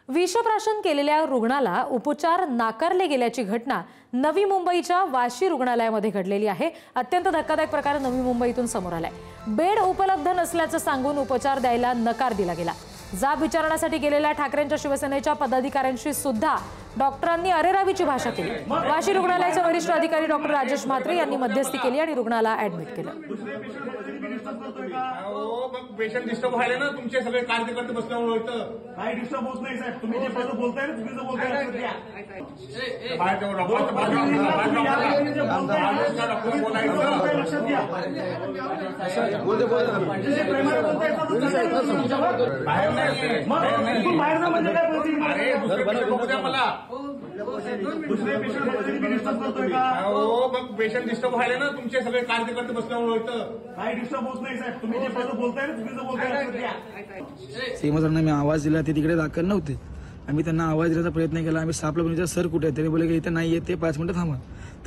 विषप्राशन केलेल्या रुग्णाला उपचार नाकारले गेल्याची घटना नवी मुंबईच्या वाशी रुग्णालयामध्ये घडलेली आहे। अत्यंत धक्कादायक प्रकार नवी मुंबईतून समोर आलाय। बेड उपलब्ध नसल्याचं सांगून उपचार द्यायला नकार दिला गेला। जाब विचारण्यासाठी गेलेल्या ठाकरेंच्या शिवसेनेच्या पदाधिकाऱ्यांशी सुद्धा डॉक्टरांनी अरेरावीची भाषा केली। वाशी रुग्णालयाचे वरिष्ठ अधिकारी डॉक्टर राजेश म्हात्रे यांनी मध्यस्थी केली आणि रुग्णाला ऍडमिट केलं। पेशंट डिस्टर्ब व्हायला ना, तुमचे सगळे कार्यकर्ते बसल्यामुळे होतं। काय डिस्टर्ब होत नाही साहेब, तुम्ही जे पहिले बोलताय ना चुकीचं बोलताय। लक्षात घ्या। बाहेर ना म्हणजे काय बोलतील मला, दुसरे पेशंट डिस्टर्ब करतोय का? पेशंट डिस्टर्ब व्हायला ना, तुमचे सगळे कार्यकर्ते बसल्यामुळे होतं। काय डिस्टर्ब होत नाही साहेब, तुम्ही जे पहिले बोलताय ना चुकीचं बोलताय। सीएमओसरांना मी आवाज दिला, ते तिकडे दाखल नव्हते। आम्ही त्यांना आवाज देण्याचा प्रयत्न केला। आम्ही सापला पण सर कुठे आहे, त्यांनी बोलले की इथं नाहीये, ते 5 मिनिटं थांबा।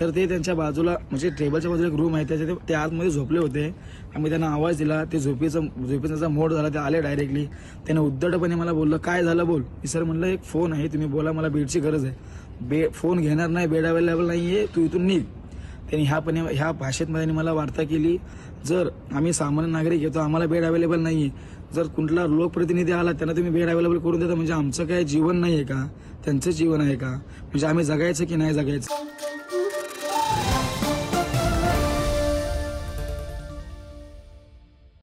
तर ते त्यांच्या बाजूला म्हणजे टेबलच्या बाजूला एक रूम आहे, त्याच्या ते आतमध्ये झोपले होते। आम्ही त्यांना आवाज दिला, ते झोपेचा मोड झाला, ते आले डायरेक्टली। त्याने उद्धटपणे मला बोललं काय झालं बोल। मी सर म्हणलं एक फोन आहे, तुम्ही बोला, मला बेडची गरज आहे। फोन घेणार नाही, बेड अवेलेबल नाहीये, तू इथून निघ। त्यांनी ह्या भाषेत मला वार्ता केली। जर आम्ही सामान्य नागरिक येतो, आम्हाला बेड अवेलेबल नाहीये, जर कुठला लोकप्रतिनिधी आला त्यांना तुम्ही बेड अवेलेबल करून देता, म्हणजे आमचं काय जीवन नाहीये का, त्यांचं जीवन आहे का, म्हणजे आम्ही जगायचं की नाही जगायचं।